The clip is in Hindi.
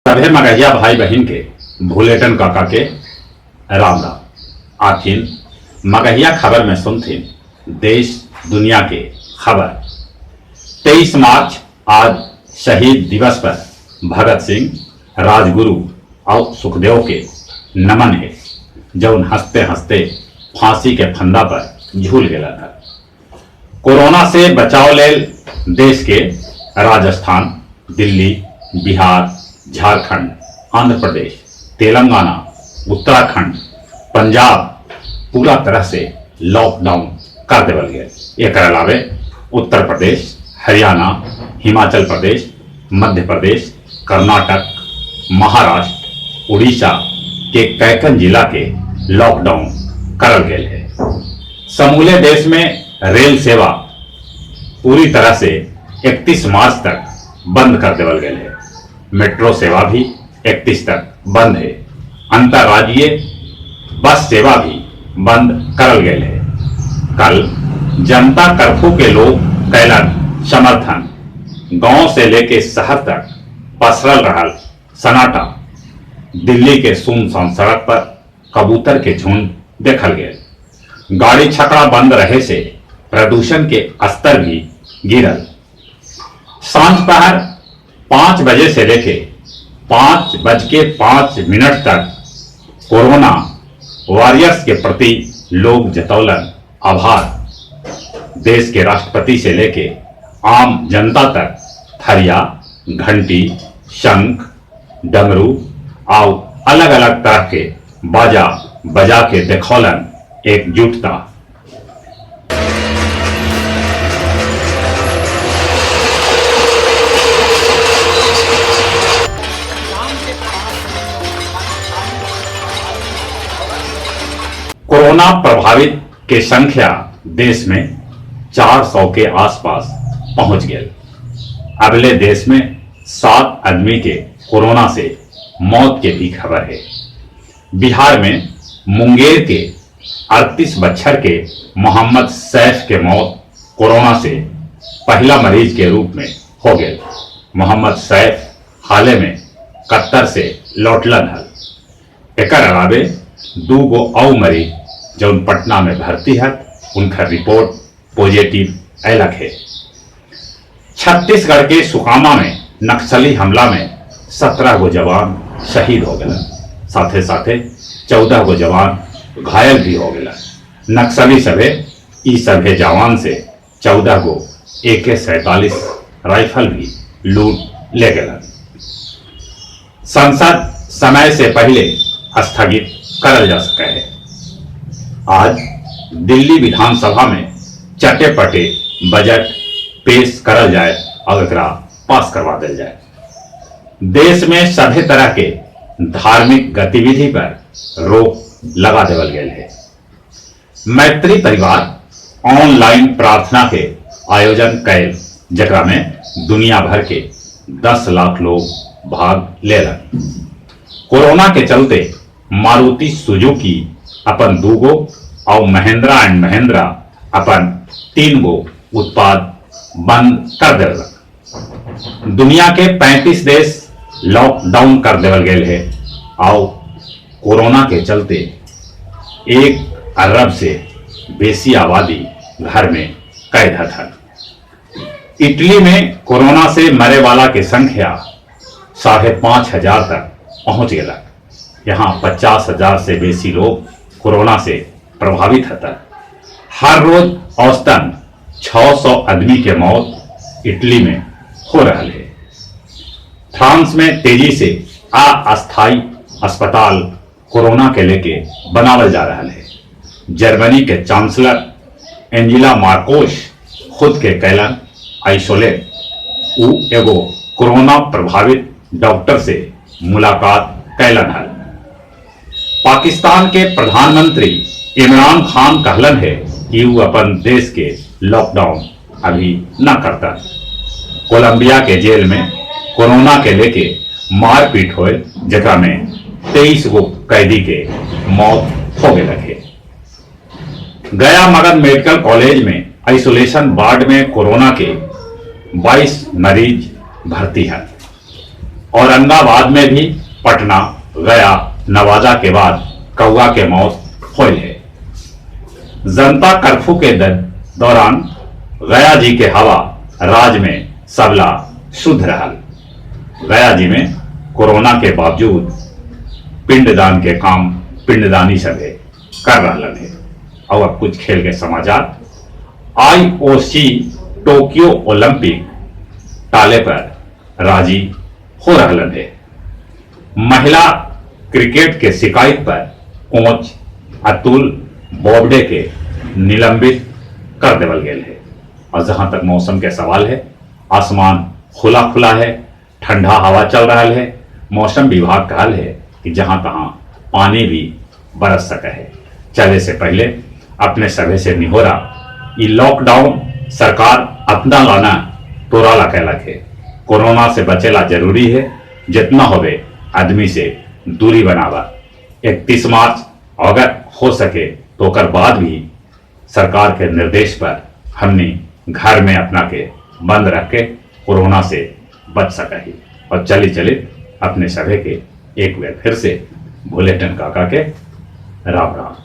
सभे मगहिया भाई बहन के भूलेटन काका के राम राम। आखिर मगहिया खबर में सुनथिन देश दुनिया के खबर। 23 मार्च आज शहीद दिवस पर भगत सिंह, राजगुरु और सुखदेव के नमन है, जौन हंसते हंसते फांसी के फंदा पर झूल गया था। कोरोना से बचाव लेल देश के राजस्थान, दिल्ली, बिहार, झारखंड, आंध्र प्रदेश, तेलंगाना, उत्तराखंड, पंजाब पूरा तरह से लॉकडाउन कर देवल गया। एक अलावे उत्तर प्रदेश, हरियाणा, हिमाचल प्रदेश, मध्य प्रदेश, कर्नाटक, महाराष्ट्र, उड़ीसा के कैकन जिला के लॉकडाउन करल गए है। समूले देश में रेल सेवा पूरी तरह से 31 मार्च तक बंद कर देवल गए है। मेट्रो सेवा भी 31 तक बंद है। अंतर्राज्यीय बस सेवा भी बंद करल गए है। कल जनता कर्फ्यू के लोग कैलन समर्थन। गांव से लेके शहर तक पसरल रहल सन्नाटा। दिल्ली के सुनसान सड़क पर कबूतर के झुंड देखल गए। गाड़ी छकड़ा बंद रहे से प्रदूषण के स्तर भी गिरल। सांझ पहर 5 बजे से लेके 5:05 तक कोरोना वॉरियर्स के प्रति लोग जतौलन आभार। देश के राष्ट्रपति से लेके आम जनता तक थरिया, घंटी, शंख, डमरू और अलग अलग तरह के बाजा बजा के देखौलन एकजुटता। कोरोना प्रभावित के संख्या देश में 400 के आसपास पहुंच गए। अगले देश में 7 आदमी के कोरोना से मौत के भी खबर है। बिहार में मुंगेर के 38 बच्चर के मोहम्मद सैफ के मौत कोरोना से पहला मरीज के रूप में हो गए। मोहम्मद सैफ हाल में कतर से लौटलन हल। एक अलावे 2 गो और मरीज जो पटना में भर्ती है, उनका रिपोर्ट पॉजिटिव अलग है। छत्तीसगढ़ के सुकामा में नक्सली हमला में 17 गो जवान शहीद हो गए। साथे साथे 14 गो जवान घायल भी हो गए। नक्सली सभे जवान से 14 गो AK-47 राइफल भी लूट ले गए। संसद समय से पहले स्थगित करल जा सके है। आज दिल्ली विधानसभा में चटे-पटे बजट पेश करल जाए और एकरा पास करवा दिल जाए। देश में सभी तरह के धार्मिक गतिविधि पर रोक लगा देवल गए है। मैत्री परिवार ऑनलाइन प्रार्थना के आयोजन कैल, जकरा में दुनिया भर के 10 लाख लोग भाग लेलन। कोरोना के चलते मारुति सुजुकी अपन 2 गो और महिंद्रा एंड महिंद्रा अपन 3 गो उत्पाद बंद कर देवलक। दुनिया के 35 देश लॉकडाउन कर देवल गए है और कोरोना के चलते 1 अरब से बेसी आबादी घर में कैद है। इटली में कोरोना से मरे वाला की संख्या 5,500 तक पहुंच गया। यहाँ 50,000 से बेसी लोग कोरोना से प्रभावित है। हर रोज औसतन 600 आदमी के मौत इटली में हो रहा है। फ्रांस में तेजी से अस्थायी अस्पताल कोरोना के लेके बनावल जा रहा है। जर्मनी के चांसलर एंजेला मार्कोस खुद के कैलन आइसोलेट। उ एगो कोरोना प्रभावित डॉक्टर से मुलाकात कैलन है। पाकिस्तान के प्रधानमंत्री इमरान खान कहलन है कि वो अपन देश के लॉकडाउन अभी न करता। कोलंबिया के जेल में कोरोना के लेके मारपीट हुए, जगह में 23 गो कैदी के मौत हो गए रखे। गया मगध मेडिकल कॉलेज में आइसोलेशन वार्ड में कोरोना के 22 मरीज भर्ती है। औरंगाबाद में भी पटना, गया, नवादा के बाद कौआ के मौत होल है। जनता कर्फ्यू के दौरान गया जी के हवा राज्य में सबला शुद्ध रहल। गया जी में कोरोना के बावजूद पिंडदान के काम पिंडदानी सभे कर रहा है। और अब कुछ खेल के समाचार। आईओसी टोक्यो ओलंपिक टाले पर राजी हो रहा है। महिला क्रिकेट के शिकायत पर कोच अतुल बोबडे के निलंबित कर देवल गेल है। और जहां तक मौसम के सवाल है, आसमान खुला खुला है, ठंडा हवा चल रहा है। मौसम विभाग कहल है कि जहां तहां पानी भी बरस सके है। चले से पहले अपने सभे से निहोरा, ये लॉकडाउन सरकार अपना लाना तोरा ला कहलक है। कोरोना से बचेला जरूरी है, जितना होवे आदमी से दूरी बनावा। 31 मार्च अगर हो सके तो ओकर बाद भी सरकार के निर्देश पर हमने घर में अपना के बंद रख के कोरोना से बच सके। और चले चले अपने सभे के एक बार फिर से भोलेटन काका के राम राम।